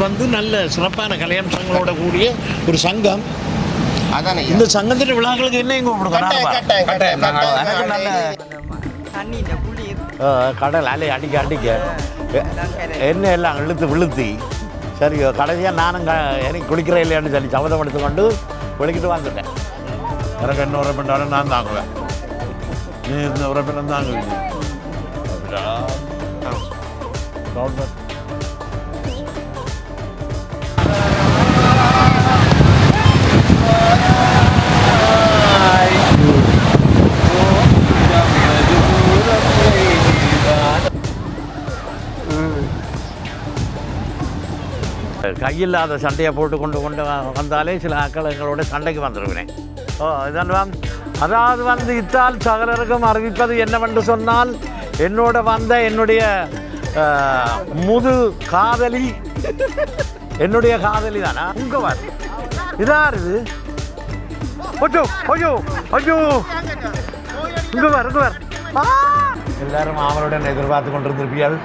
வந்து நல்ல சிறப்பான கலையம்சங்களோட கூடிய ஒரு சங்கம். அதானே இந்த சங்கத்தின் விழாக்களுக்கு என்ன இங்கே கடல் அலை அடிக்க அடிக்க என்ன எல்லாம் இழுத்து விழுத்தி சரி கடைசியாக நானும் எனக்கு குளிக்கிறேன் இல்லையான்னு சொல்லி சபதம் எடுத்து கொண்டு விளக்கிட்டு வந்துட்டேன். எனக்கு என்ன உறப்பினாலும் நான் தாங்குவேன், நீ இந்த உறப்பினம் தாங்குவீங்க. கையில்லாத சண்டையை போட்டு கொண்டு வந்தாலே சில ஆக்கள் எங்களோட சண்டைக்கு வந்துருக்கிறேன். இதெல்லாம் அதாவது வந்து இத்தால் சகலருக்கும் அறிவிப்பது என்னவென்று சொன்னால், என்னோட வந்த என்னுடைய முது காதலி, என்னுடைய காதலி தானா உங்கவர் இதாரு ஐயோ ஐயோ ஐயோ இங்கவர் இங்கவர் எல்லாரும் அவருடன் எதிர்பார்த்து கொண்டிருந்திருப்பீர்கள்.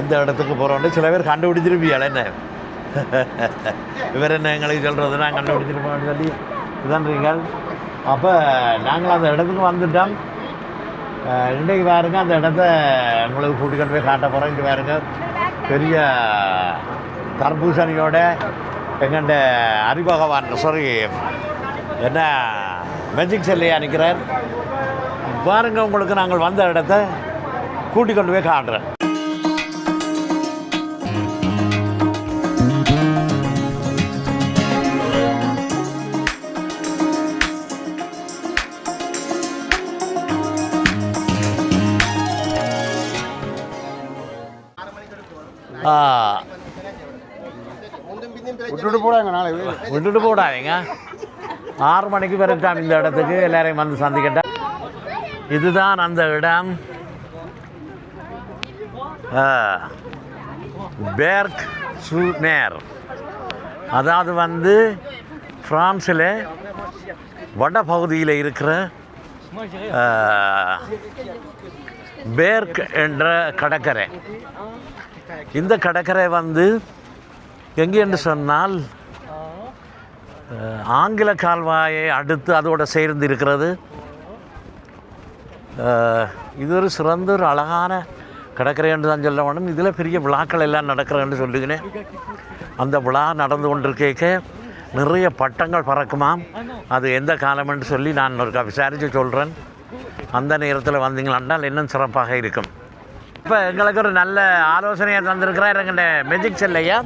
எந்த இடத்துக்கு போகிறோன்னு சில பேர் கண்டுபிடிச்சிருப்பீள். என்ன இவர் என்ன எங்களுக்கு சொல்கிறது, நான் கண்டுபிடிச்சிருப்போம்னு சொல்லி இதுன்றீங்கள். அப்போ நாங்கள் அந்த இடத்துக்கு வந்துட்டோம். இன்றைக்கு பாருங்க அந்த இடத்த உங்களுக்கு கூட்டிகிட்டு போய் காட்ட போகிறோம். இங்கே பாருங்க பெரிய தர்பூசணியோட எங்கள்ட அறிபகவான் சாரி என்ன மேஜிக் செல்லையா நிற்கிறார் பாருங்க. உங்களுக்கு நாங்கள் வந்த இடத்த கூட்டிக் கொண்டு போய் காட்டுறேன். விட்டுட்டு போடாதீங்க. 6 மணிக்கு பிறகு இந்த இடத்துக்கு எல்லாரையும் வந்து சந்திக்கிட்டேன். இதுதான் அந்த இடம், பேர்க் சூநேர். அதாவது வந்து பிரான்ஸில் வட பகுதியில் இருக்கிற பேர்க் என்ற கடற்கரை. இந்த கடற்கரை வந்து எங்கே என்று சொன்னால் ஆங்கில கால்வாயை அடுத்து அதோடு சேர்ந்து இருக்கிறது. இது ஒரு சிறந்த ஒரு அழகான கடற்கரை என்று தான் சொல்ல வேண்டும். இதில் பெரிய விழாக்கள் எல்லாம் நடக்கிறேன்னு சொல்லுகிறேன். அந்த விழா நடந்து கொண்டிருக்க நிறைய பட்டங்கள் பறக்குமாம். அது எந்த காலம் என்று சொல்லி நான் ஒரு விசாரித்து சொல்கிறேன். அந்த நேரத்தில் வந்தீங்களாண்டால் இன்னும் சிறப்பாக இருக்கும். இப்போ எங்களுக்கு ஒரு நல்ல ஆலோசனையை தந்திருக்கிறார் எங்கிட்ட மெஜிக் செல்லையா.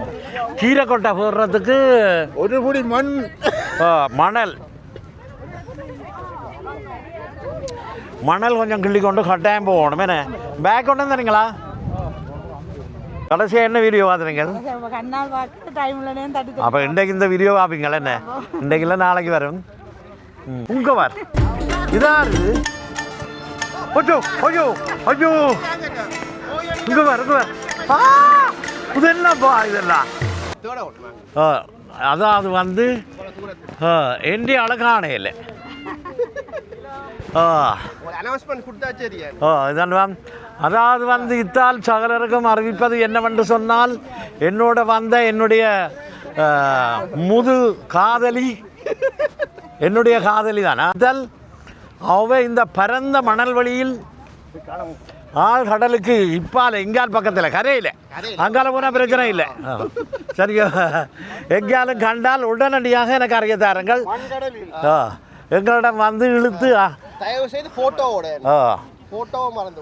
கீரை கொட்டை போடுறதுக்கு ஒரு புடி மணல் கொஞ்சம் கிள்ளி கொண்டு கட்டாயம் போகணும். என்ன பேக் கொண்டு வந்துறீங்களா? கடைசியாக என்ன வீடியோ பார்த்துறீங்க? அப்போ இன்றைக்கு இந்த வீடியோ பார்ப்பீங்களா? என்ன இன்றைக்கு இல்லை நாளைக்கு வரும். உங்கள் வார் இதாரு ஐயோ ஐயோ ஐயோ இங்கே வார் இங்கே வார் இது என்னப்பா இதெல்லாம்? அதாவது வந்து இந்திய அழகான இல்லை இதான். அதாவது வந்து இத்தால் சகலருக்கும் அறிவிப்பது என்னவென்று சொன்னால், என்னோட வந்த என்னுடைய முது காதலி, என்னுடைய காதலி தானா இத்தால். அவ இந்த பரந்த மணல் வழியில் கடலுக்கு இப்பால் எங்கால் பக்கத்தில் கரையில் அங்கால போனால் பிரச்சனை இல்லை. சரியா? எங்காலும் கண்டால் உடனடியாக எனக்கு அறிய தாருங்கள். எங்களிடம் வந்து இழுத்து ஃபோட்டோ மறந்து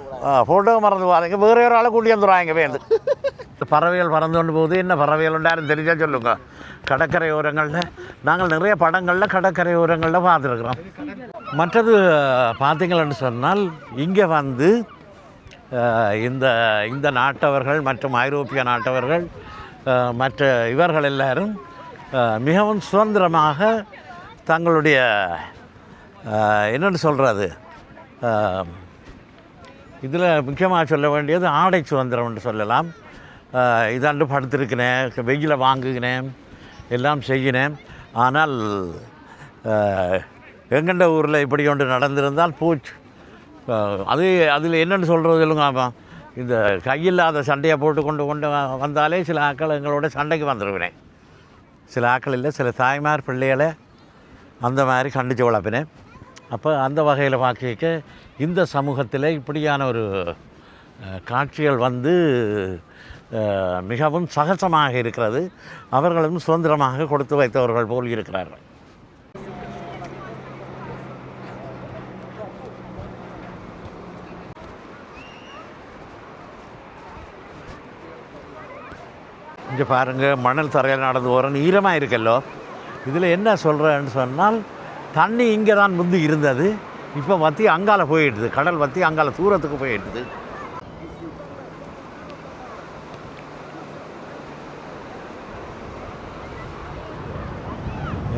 பாருங்க. வேறு ஒரு ஆளை கூட்டி வந்துடுவாங்க. வேண்டு பறவைகள் பறந்து கொண்டு போகுது. என்ன பறவைகள் உண்டாருன்னு தெரிஞ்சால் சொல்லுங்க. கடற்கரை ஓரங்களில் நாங்கள் நிறைய படங்களில் கடற்கரை ஓரங்களில் பார்த்துருக்குறோம். மற்றது பார்த்தீங்கன்னு சொன்னால் இங்கே வந்து இந்த இந்த நாட்டவர்கள் மற்றும் ஐரோப்பிய நாட்டவர்கள் மற்ற இவர்கள் எல்லாரும் மிகவும் சுதந்திரமாக தங்களுடைய என்னென்னு சொல்கிறது, இதில் முக்கியமாக சொல்ல வேண்டியது ஆடை சுதந்திரம் என்று சொல்லலாம். இதாண்டு படுத்திருக்கிறேன், வெயில வாங்குகிறேன், எல்லாம் செய்கிறேன். ஆனால் எங்கண்ட ஊரில் இப்படி ஒன்று நடந்திருந்தால் போச்சு. அது அதில் என்னென்னு சொல்கிறது சொல்லுங்க. இந்த கையில்லாத சண்டையை போட்டு கொண்டு வந்தாலே சில ஆட்கள் எங்களோட சண்டைக்கு வந்துடுவினேன். சில ஆட்கள் இல்லை, சில தாய்மார் பிள்ளைகளை அந்த மாதிரி கண்டித்து வளர்ப்பினேன். அப்போ அந்த வகையில் பார்க்க இந்த சமூகத்தில் இப்படியான ஒரு காட்சிகள் வந்து மிகவும் சகஜமாக இருக்கிறது. அவர்களும் சுதந்திரமாக கொடுத்து வைத்தவர்கள் போல் இருக்கிறார்கள். இங்கே பாருங்கள், மணல் தரையில் நடந்து போகிறேன், ஈரமாக இருக்கல்லோ. இதில் என்ன சொல்கிறேன்னு சொன்னால், தண்ணி இங்கே தான் முந்தி இருந்தது, இப்போ வற்றி அங்கால போயிடுது, கடல் வற்றி அங்கால தூரத்துக்கு போயிடுது.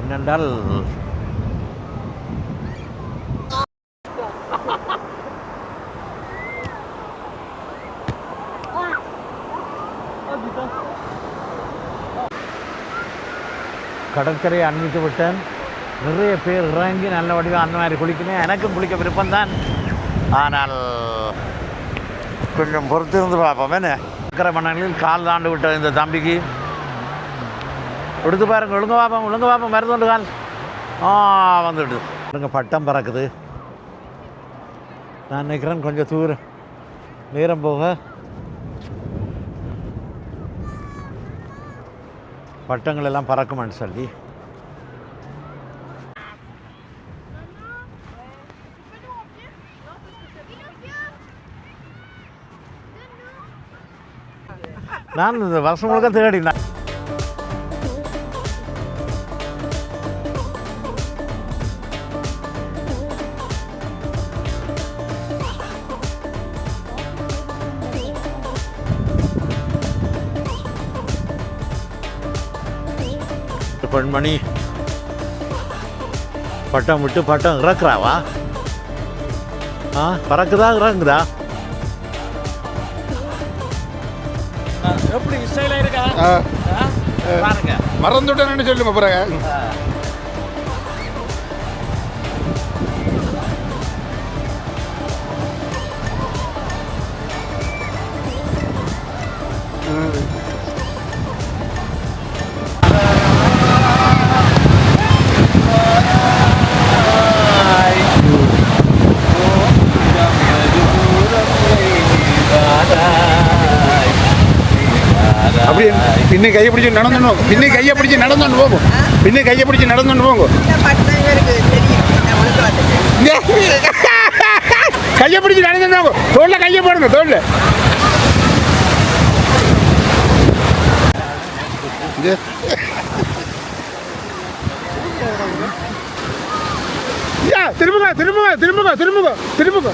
என்னென்றால் கடற்கரையை அன்பித்து விட்டேன். நிறைய பேர் இறங்கி நல்ல வடிவம் அந்த மாதிரி குளிக்கணும். எனக்கும் குளிக்க விருப்பம்தான், ஆனால் கொஞ்சம் பொறுத்து இருந்து பார்ப்போம். என்ன கடற்கரை மணலில் கால் தாண்டு விட்ட இந்த தம்பிக்கு எடுத்து பாருங்க. ஒழுங்க பார்ப்போம் மருந்துண்டு கால் வந்துவிடுது. பாருங்க, பட்டம் பறக்குது. நான் நினைக்கிறேன் கொஞ்சம் தூரம் நேரம் போக பட்டங்கள் எல்லாம் பறக்குமான்னு சொல்லி. நான் இந்த வருஷம் முழுக்க தேடினேன். பெண்மணி பட்டம் விட்டு பட்டம் இறக்குறாவா? பறக்குதா இறங்குதா? எப்படி ஸ்டைலாக இருக்கா பாருங்க. மறந்துட்டேன்னு சொல்லுங்க பிறகு. அப்படி பின்ன கையை பிடிச்சி நடந்துன்னு போகும். பின்ன கையை பிடிச்சி நடந்துன்னு போகும். பின்ன கையை பிடிச்சி நடந்துன்னு போகும். கையை பிடிச்சி நடந்துன்னு போகும். தோல்ல கையை போடுங்க. தோல்ல திரும்புங்க திரும்புங்க திரும்புங்க திரும்புங்க திரும்புங்க.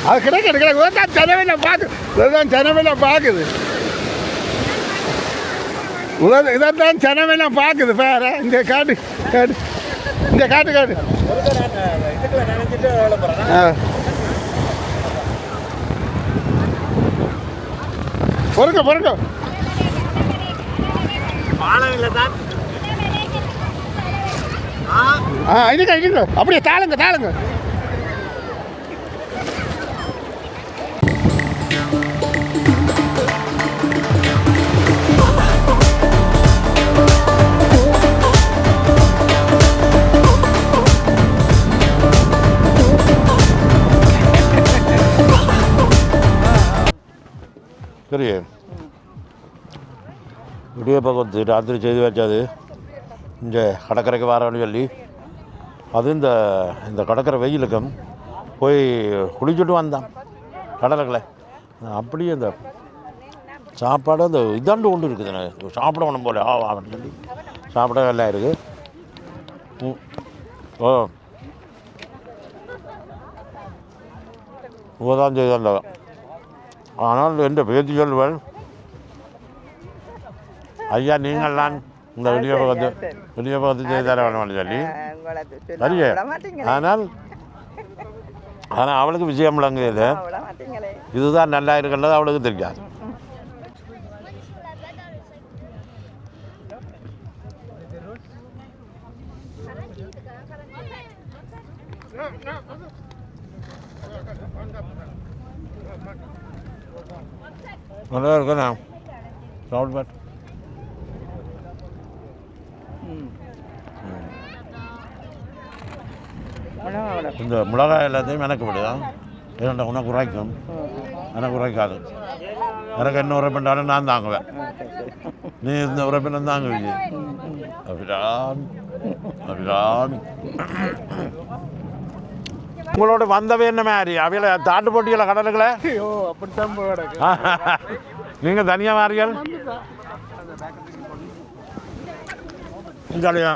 அது கிடைக்க கிடையாது. ஜனமெல்லாம் பார்க்குது. இதான் ஜனமெல்லாம் பார்க்குது. பேர இங்கே காட்டு காட்டு இங்கே காட்டு காட்டு. பொறுங்க பொறுங்க. இதுங்க அப்படியே தாளுங்க தாளுங்க. சரி, இடியப்பம் ராத்திரி செய்து வச்சாது இந்த கடற்கரைக்கு வரணும்னு சொல்லி, அது இந்த கடற்கரை வெயிலுக்கும் போய் குளிச்சுட்டு வந்தான் கடலுக்குள்ள. அப்படியே இந்த சாப்பாடு அந்த இதாண்டு கொண்டு இருக்குது, சாப்பிட வேணும் போல அப்படின்னு சொல்லி சாப்பிட எல்லாம் இருக்குது. தான் செய்தாங்க. ஆனால் என்ற பேச்சு சொல்வேன், ஐயா நீங்கள்லாம் இந்த விநியோகத்தை செய்து தர வேணும்னு சொல்லி சரியே. ஆனால் அவளுக்கு விஷயம் விளங்குது. இதுதான் நல்லா இருக்கின்றது அவளுக்கு தெரியாது. நல்லா இருக்கா சாப்பிட்டு இந்த மிளகாய் எல்லாத்தையும் எனக்கு விடுதான் இரண்டா உனக்கு உரைக்கும் எனக்கு உரைக்காது. எனக்கு என்ன உரைப்பண்டாலும் நான் தாங்குவேன், நீ இந்த உரைப்பினம் தாங்குவீங்க. அப்படிதான் அப்படிதான் உங்களோட வந்தவே என்ன மாதிரி அவையில தாட்டு போட்டிகள கடலுக்குள்ள அப்படித்தான் நீங்க தனியா மாறியல் ஜாலியா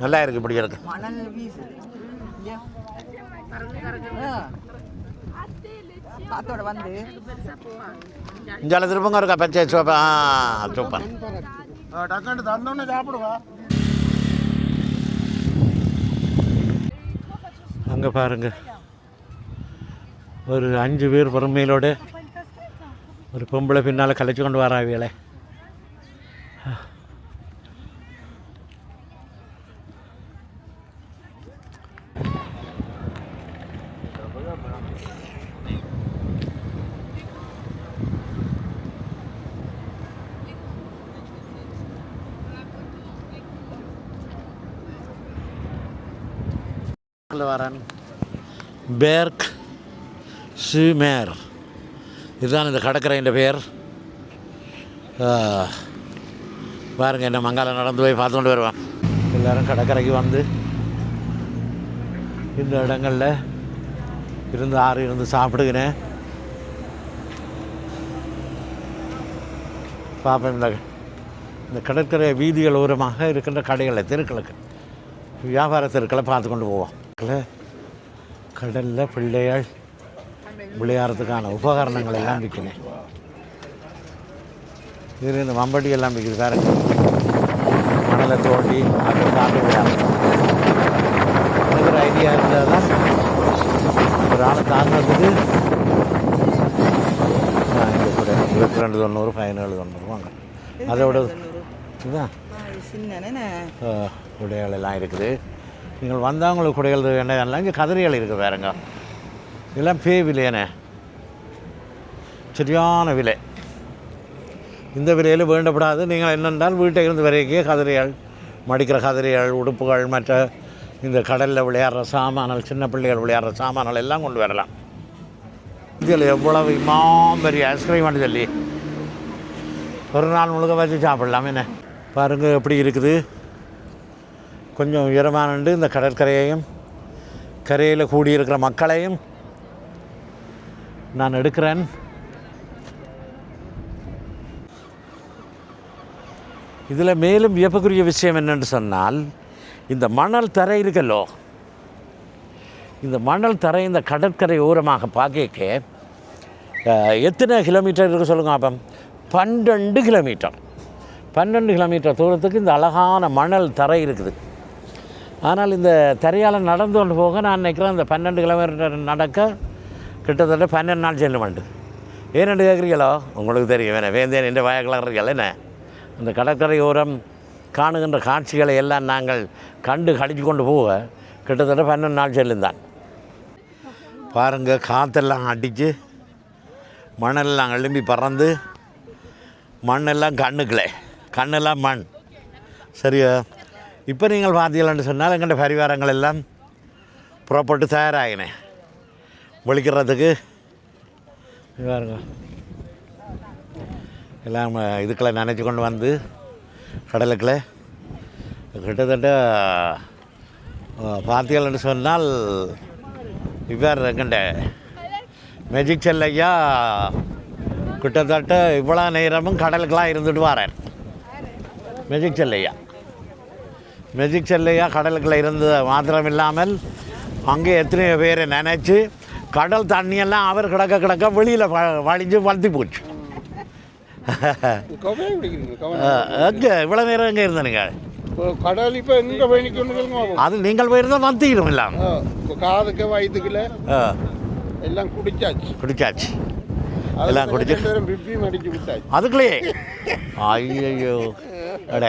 நல்லா இருக்கு இப்படி இருக்கு. இஞ்சால திருப்பங்க இருக்கா பச்சை சோப்பா சூப்பர் டக்காண்டு தந்தோன்னு சாப்பிடுவா. அங்கே பாருங்க ஒரு 5 பேர் பொறுமையிலோடு ஒரு பொம்பளை பின்னால் கலைச்சு கொண்டு வராவியலை. வரேன் பேர்க் ஷூமேர் இதுதான் இந்த கடற்கரையின் பேர். பாருங்கள் என்ன மங்காலம் நடந்து போய் பார்த்து கொண்டு வருவான். எல்லோரும் கடற்கரைக்கு வந்து இந்த இடங்களில் இருந்து இருந்து சாப்பிடுகிறேன். பார்ப்பேன் இந்த கடற்கரை வீதிகள் ஓரமாக இருக்கின்ற கடைகளை தெருக்களுக்கு வியாபார தெருக்களை பார்த்து கொண்டு போவோம். கடலில் பிள்ளைகள் விளையாடுறதுக்கான உபகரணங்கள் எல்லாம் விற்கிறேன். இதில் இந்த மம்பட்டி எல்லாம் விற்கிது. வேறு மணலை தோண்டி அதை சாப்பிட்டு விளையாடுறோம். எனக்கு ஒரு ஐடியா இருந்தால் தான் ஒரு ஆளை தாங்கிறதுக்கு இங்கே கூட 2290 1790 வாங்க. அதோட இதுதான் குடைகள் எல்லாம் இருக்குது. நீங்கள் வந்தவங்களுக்கு குடைகள் வேண்டாம். இங்கே கதிரிகள் இருக்குது வேறுங்க. இதெல்லாம் விலையானே சரியான விலை. இந்த விலையில் வேண்டப்படாது. நீங்கள் என்னென்றால் வீட்டை இருந்து வரைக்கே கதிரிகள் மடிக்கிற கதிரிகள் உடுப்புகள் மற்ற இந்த கடலில் விளையாடுற சாமான்கள் சின்ன பிள்ளைகள் விளையாடுற சாமான்கள் எல்லாம் கொண்டு வரலாம். இதில் எவ்வளவு பெரிய ஐஸ்கிரீம்னு சொல்லி ஒரு நாள் முழுக்க வச்சு சாப்பிடலாம். என்ன பாருங்கள் எப்படி இருக்குது. கொஞ்சம் உயரமானண்டு இந்த கடற்கரையையும் கரையில் கூடியிருக்கிற மக்களையும் நான் எடுக்கிறேன். இதில் மேலும் வியப்புக்குரிய விஷயம் என்னென்று சொன்னால் இந்த மணல் தரை இருக்கல்லோ, இந்த மணல் தரை இந்த கடற்கரை ஓரமாக பார்க்க எத்தனை கிலோமீட்டர் இருக்குது சொல்லுங்கள். அப்போ 12 கிலோமீட்டர் 12 கிலோமீட்டர் தூரத்துக்கு இந்த அழகான மணல் தரை இருக்குது. ஆனால் இந்த தரையால் நடந்து கொண்டு போக நான் நினைக்கிறேன் இந்த 12 கிலோமீட்டர் நடக்க கிட்டத்தட்ட 12 நாள் செல்லுமாண்டு. ஏன்னு கேட்குறீங்களோ உங்களுக்கு தெரியும் வேணே வேந்தேன் என்ற வயக்கலர்கள் என்ன அந்த கடற்கரை ஓரம் காணுகின்ற காட்சிகளை எல்லாம் நாங்கள் கண்டு கழிச்சு கொண்டு போக கிட்டத்தட்ட 12 நாள் செல்லுந்தான். பாருங்கள் காற்றெல்லாம் அடித்து மணலெல்லாம் எழும்பி பறந்து மண்ணெல்லாம் கண்ணெல்லாம் மண் சரியா. இப்போ நீங்கள் பார்த்தீங்கன்னு சொன்னால் எங்கள்கிட்ட பரிவாரங்கள் எல்லாம் புறப்பட்டு தயாராகினேன் ஒழிக்கிறதுக்கு. பாருங்க எல்லாம் இதுக்கெல்லாம் நினச்சி கொண்டு வந்து கடலுக்குள்ளே கிட்டத்தட்ட பார்த்தீங்கன்னு சொன்னால் இவ்வாறு எங்கண்ட மேஜிக் செல்லையா கிட்டத்தட்ட இவ்வளோ நேரமும் கடலுக்கெல்லாம் இருந்துட்டு வரேன். மேஜிக் செல்லையா கடலுக்குள்ளே இருந்தது மாத்திரம் இல்லாமல் அங்கே எத்தனையோ பேரை நினச்சி கடல் தண்ணியெல்லாம் அவர் கிடக்க வெளியில் வழிஞ்சு வளர்த்தி போச்சு. கோப்பையே குடிக்கிறீங்க? எங்கே இவ்வளோ நேரம் எங்கே இருந்தனுங்க? இப்போ கடல் இப்போ எங்கே போய் நிற்கணும்? அது நீங்கள் போயிருந்தால் வந்திடும் எல்லாம். காதுக்கு வயிற்றுக்குள்ள எல்லாம் குடிச்சாச்சு. எல்லாம் குடிச்சு பிப்பியும் அடிச்சு விட்டாச்சு அதுக்குள்ளேயே. ஐயோ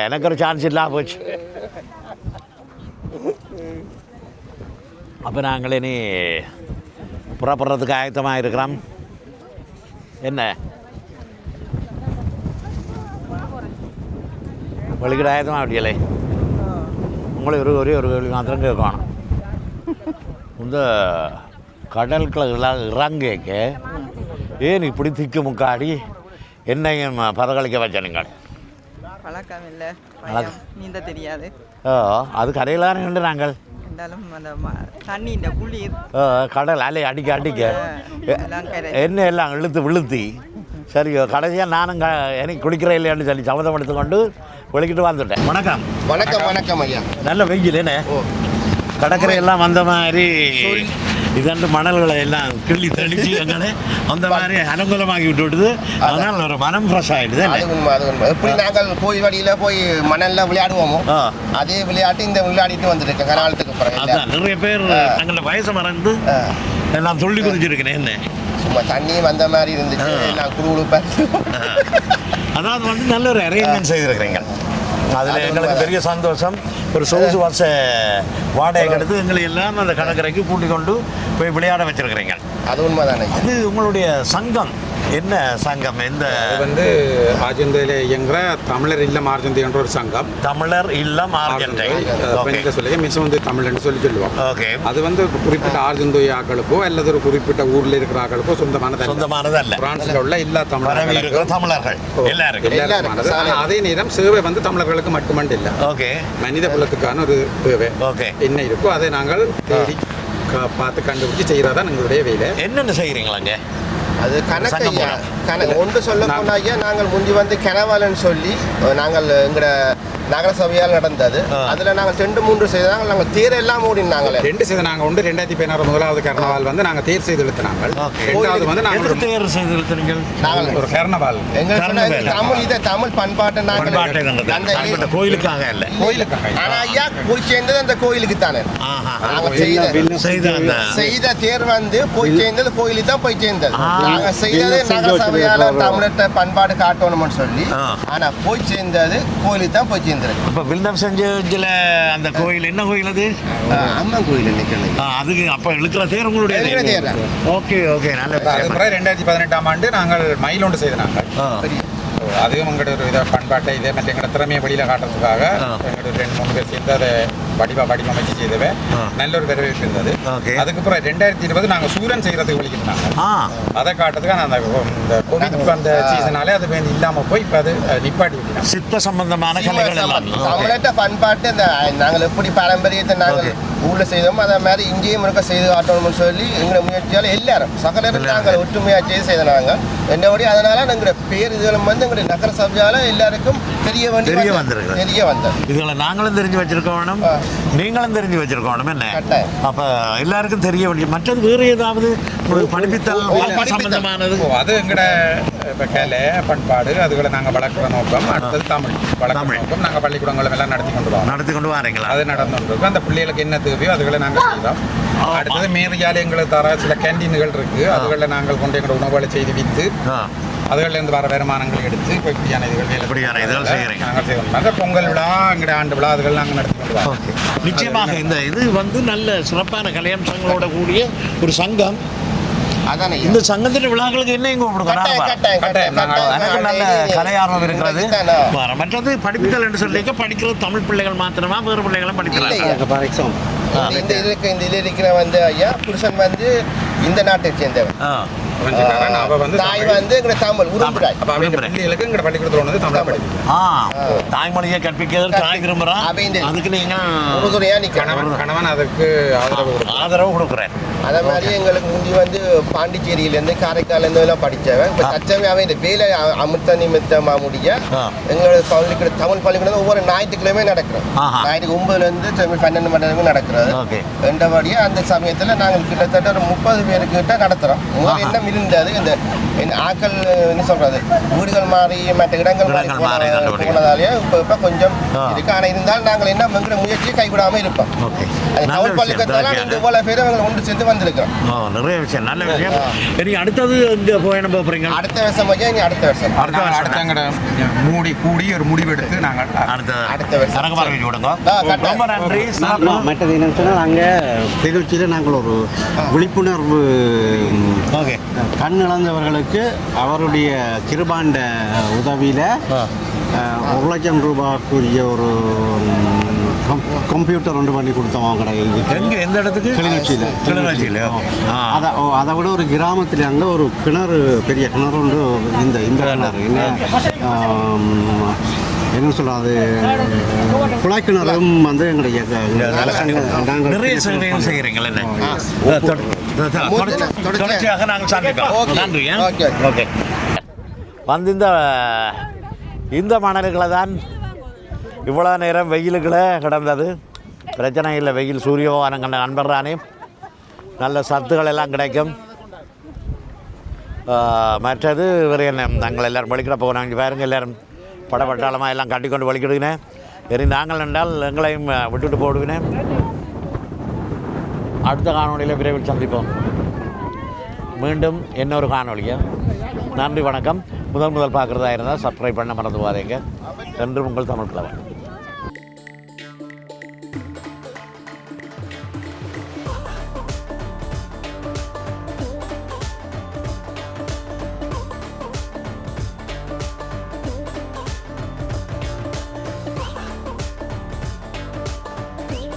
எனக்கு ஒரு சான்ஸ் இல்லாம போச்சு. அப்போ நாங்கள் இனி புறப்படுறதுக்கு ஆயத்தமாக இருக்கிறோம். என்ன வழிகிட ஆயத்தமாக அப்படியலே? உங்களை ஒரே ஒரு கேள்வி மாத்திரம் கேட்கணும். இந்த கடலுக்குள்ள இறங்கேக்க ஏன் இப்படி திக்கு முக்காடி என்னையும் பதகளிக்க வச்சனுங்கள்? பழக்கம் இல்லை, நீந்த தெரியாது. அது கரையில் தானே கண்டு நாங்கள் தண்ணி இந்த குளிர் கடல் அலை அடிக்க என்ன எல்லாம் விழுத்தி சரி கடைசியாக நானும் எனக்கு குளிக்கிறேன் இல்லையான்னு சொல்லி சம்மதம் எடுத்துக்கொண்டு வெளிக்கிட்டு வந்துட்டேன். வணக்கம். வணக்கம் ஐயா. நல்ல வெயில் என்ன கடற்கரை எல்லாம் வந்த மாதிரி இதண்டு மணல்களை எல்லாம் கிள்ளி தெளிச்சு எங்களை அந்த மாதிரி அனுகூலமாகி விட்டு விடுது. அதனால் ஒரு மனம் ஃப்ரெஷ் ஆகிடுது. அது உண்மை. எப்படி நாங்கள் கோயில் வழியில் போய் மணலில் விளையாடுவோமோ அதே விளையாட்டு இந்த விளையாடிட்டு வந்துருக்கேன் கனாலத்துக்கு பிறகு. அதான் நிறைய பேர் தங்களை வயசை மறந்து எல்லாம் சொல்லி குறிச்சிருக்கேன். என்ன சும்மா தண்ணி வந்த மாதிரி இருந்துச்சு, நான் குடுகுடுப்பேன். அதாவது வந்து நல்ல ஒரு அரேஞ்ச்மெண்ட் செய்திருக்கிறீங்க. அதில் எங்களுக்கு பெரிய சந்தோஷம். ஒரு சொகுசு வருஷ வாடகை எடுத்து எங்களை எல்லாம் அந்த கடற்கரைக்கு கூட்டிக் கொண்டு போய் விளையாட வச்சிருக்கிறீங்க. அது உண்மைதானே. இது உங்களுடைய சங்கம் என்ன சங்கம்? எந்த வந்து ஆர்ஜென்டையில் இயங்குற தமிழர் இல்லம் ஆர்ஜென்டை என்ற ஒரு சங்கம். தமிழர் இல்லம் ஆர்ஜென்டை சொல்லி மிஸ் வந்து தமிழ்னு சொல்லுவோம். ஓகே. அது வந்து குறிப்பிட்ட ஆர்ஜென்டோய் ஆக்களுக்கோ அல்லது ஒரு குறிப்பிட்ட ஊரில் இருக்கிற ஆக்களுக்கோ சொந்தமானது அல்ல. பிரான்சில் உள்ள எல்லா தமிழர்கள் எல்லாருக்கும். அதே நேரம் சேவை வந்து தமிழர்களுக்கு மட்டுமண்டு இல்லை. ஓகே. மனித குலத்துக்கான ஒரு தேவை என்ன இருக்கோ அதை நாங்கள் தேடி பார்த்து கண்டுபிடிச்சு செய்யறதான் எங்களுடைய வேலை. என்னென்ன செய்கிறீங்களாங்க? அது கணக்கு ஒன்று சொல்ல போனால் ஐயா, நாங்கள் முந்தி வந்து கனவாலன்னு சொல்லி நாங்கள் எங்களோட நகர சபையால் நடந்தது. அதில் நாங்கள் 2-3 செய்தாங்க. நாங்கள் தேர் எல்லாம் ஓடினாங்களே 2 செய்த நாங்கள் உண்டு. 2016 முதலாவது கர்னவால் வந்து நாங்கள் தேர் செய்து இழுத்தினாங்க. ரெண்டாவது வந்து நாங்கள் தேர் செய்து இழுத்துறீங்க. நாங்கள் ஒரு கர்னவால் எங்கள் தமிழ் பண்பாட்டை நாங்கள் அந்த கோயிலுக்காக இல்லை, கோயிலுக்காக. ஆனால் ஐயா போய் சேர்ந்தது அந்த கோயிலுக்கு தானே. செய்த தேர் வந்து போய் சேர்ந்தது கோயிலுக்கு தான் போய் சேர்ந்தது. நாங்கள் செய்தது நகர சபையால் தமிழர்கிட்ட பண்பாடு காட்டணும்னு சொல்லி. ஆனால் போய் சேர்ந்தது கோயிலுக்கு தான் போய் சேர்ந்தது. இப்போ வில்லம் செஞ்சில் அந்த கோயில் என்ன கோயில்? அது அம்மன் கோயில் நிற்கணும். அதுக்கு அப்போ இழுக்கிற தேர் உங்களுடைய தேர். ஓகே நல்ல. அதுக்கப்புறம் 2018ஆம் ஆண்டு நாங்கள் மயில் ஒன்று செய்தாங்க. அதுவும் எங்களோட ஒரு இதை பண்பாட்டை இதே மாதிரி எங்களோட திறமையை வெளியில் காட்டுறதுக்காக எங்களோட 2-3 பேர் சேர்ந்து அதை வடிவமைச்சு செய்தவே நல்ல ஒரு வரவேற்பு இருந்தது. அதுக்கப்புறம் 2020 நாங்கள் சூரன் செய்கிறதுக்கு வெளிக்கிட்டாங்க. அதை காட்டுறதுக்காக அந்த கோவிட் வந்த சீசனாலே அது இல்லாமல் போய் இப்போ அது நிப்பாட்டி விட்டாங்க. சிற்ப சம்பந்தமான கலைகள் எல்லாம் தமிழட்ட பண்பாட்டு இந்த நாங்கள் எப்படி பாரம்பரியத்தை நாங்கள் ஊரில் செய்தோமோ அதை மாதிரி இங்கேயும் இருக்க செய்து காட்டணும்னு சொல்லி எங்களை முயற்சியால் எல்லாரும் சகலரும் நாங்கள் ஒற்றுமையாக செய்தனாங்க. என்னபடி அதனால எங்களுடைய பேர் இதுகளும் வந்து எங்களுடைய நகர சபையால் எல்லாருக்கும் தெரிய வந்தது. இதுகளை நாங்களும் தெரிஞ்சு வச்சிருக்கோம், நீங்களும் தெரிஞ்சு வச்சிருக்கோம். என்ன அப்ப எல்லாருக்கும் தெரிய வேண்டிய மற்றது வேறு ஏதாவது படிப்பித்தல் சம்பந்தமானது? அது எங்கட கலை பண்பாடு அதுகளை நாங்கள் வளர்க்குற நோக்கம். அடுத்தது தமிழ் வளர்க்குற நோக்கம். நாங்கள் பள்ளிக்கூடங்களும் எல்லாம் நடத்தி கொண்டு வரீங்களா? அது நடந்துருக்கு. அந்த பிள்ளைகளுக்கு என்ன தேவையோ அதுகளை நாங்கள் செய்தோம். அடுத்தது மேரியால் எங்களுக்கு தர சில கேண்டீன்கள் இருக்கு. அதுகளில் நாங்கள் கொண்டு எங்களோட உணவுகளை செய்து விற்று அதுகளிலிருந்து வர வருமானங்கள் எடுத்து இப்படியான இதுகள் நாங்கள் செய்வோம். அந்த பொங்கல் விழா எங்களுடைய ஆண்டு விழா அதுகள் நாங்கள் நடத்தி கொண்டு வரோம். நிச்சயமாக இந்த இது வந்து நல்ல சிறப்பான கலையம்சங்களோட கூடிய ஒரு சங்கம். இந்த சங்கத்தின் விழாக்களுக்கு என்ன எனக்கு நல்ல கலையார்வம் இருக்கிறது. மற்றது படிப்புகள் என்று சொல்லி படிக்கிறது தமிழ் பிள்ளைகள் மாத்திரமா வேறு பிள்ளைகளும் படிக்கிறாங்க. இந்த இருக்கிற வந்து ஐயா புருஷன் வந்து இந்த நாட்டை சேர்ந்தவன். தாய்மொழியை கற்பிக்கிறது தாய் விரும்புறான். அதுக்கு நீங்க கணவன் அதுக்கு ஆதரவு கொடுக்குறேன். அதே மாதிரி எங்களுக்கு முந்தி வந்து பாண்டிச்சேரியிலேருந்து காரைக்காலேருந்து எல்லாம் படித்தவன். இப்போ தச்சமே அவன் இந்த வேலை அமுத்த நிமித்தமாக முடிய எங்களோட பள்ளிக்கூட தமிழ் பள்ளிக்கூடம் ஒவ்வொரு ஞாயிற்றுக்கிழமை நடக்கிறோம். ஞாயிற்றுக்கு 9லேருந்து 12 மணி நேரம் நடக்கிறது. ரெண்டபடியாக அந்த சமயத்தில் நாங்கள் கிட்டத்தட்ட ஒரு 30 பேருக்கிட்ட நடத்துகிறோம். முதல்ல என்ன முன்னம் இருந்தது இந்த ஆக்கள் என்ன சொல்றது வீடுகள் மாறி மற்ற இடங்கள் மாறி போனதாலேயே இப்போ கொஞ்சம் இருக்கு. ஆனால் இருந்தாலும் நாங்கள் என்ன எங்கிற முயற்சியை கைவிடாமல் இருப்போம். தமிழ் பள்ளிக்கூடத்தால் இந்த போல பேர் ஒன்று சேர்ந்து வந்திருக்கிறோம். நிறைய விஷயம், நல்ல விஷயம். சரி, அடுத்தது இங்கே போய் என்ன போகிறீங்க? அடுத்த வருஷம் ஐயா, இனி அடுத்த வருஷம் மூடி கூடி ஒரு முடிவெடுத்து நாங்கள் அடுத்த வருஷம் கணக்கு பார்வை விடுங்க. ரொம்ப நன்றி. மற்றது என்னன்னு சொன்னால் நாங்கள் நிகழ்ச்சியில் நாங்கள் ஒரு விழிப்புணர்வு கண் இழந்தவர்களுக்கு அவருடைய கிருபாண்ட உதவியில் 1 லட்சம் ரூபாய்க்குரிய ஒரு கம்ப்யூட்டர் ஒன்று பண்ணி கொடுத்தோம் அவங்க எங்கே, எந்த இடத்துக்கு? கிளிநொச்சியில். அதை விட ஒரு கிராமத்தில் அங்கே ஒரு கிணறு, பெரிய கிணறு ஒன்று, இந்த கிணறு என்ன சொல்கிறது, குழாய் கிணறும் வந்து எங்களுடைய நிறைய சேவைகள் செய்கிறீங்களே. தொடர்ச்சியாக நாங்கள் சந்திப்போம். நன்றி. ஓகே. வந்து இந்த மணல்களை தான் இவ்வளோ நேரம் வெயிலுக்குள்ளே கிடந்தது. பிரச்சனை இல்லை, வெயில் சூரியவானம் கண்ட நண்பர்றானே, நல்ல சத்துக்கள் எல்லாம் கிடைக்கும். மற்றது வேறு என்ன, நாங்கள் எல்லோரும் வலிக்கிட போனாங்க பாருங்க, எல்லோரும் படப்பட்டாளமாக எல்லாம் கட்டிக்கொண்டு வலிக்கிடுவினேன். சரி, நாங்கள் என்றால் எங்களையும் விட்டுட்டு போடுவினேன். அடுத்த காணொலியில் விரைவில் சந்திப்போம். மீண்டும் இன்னொரு காணொலியா. நன்றி, வணக்கம். முதல் பார்க்குறதா இருந்தால் சப்ஸ்கிரைப் பண்ண மறந்து போகாதீங்க. என்று உங்கள் தமிழ் கிழவன்.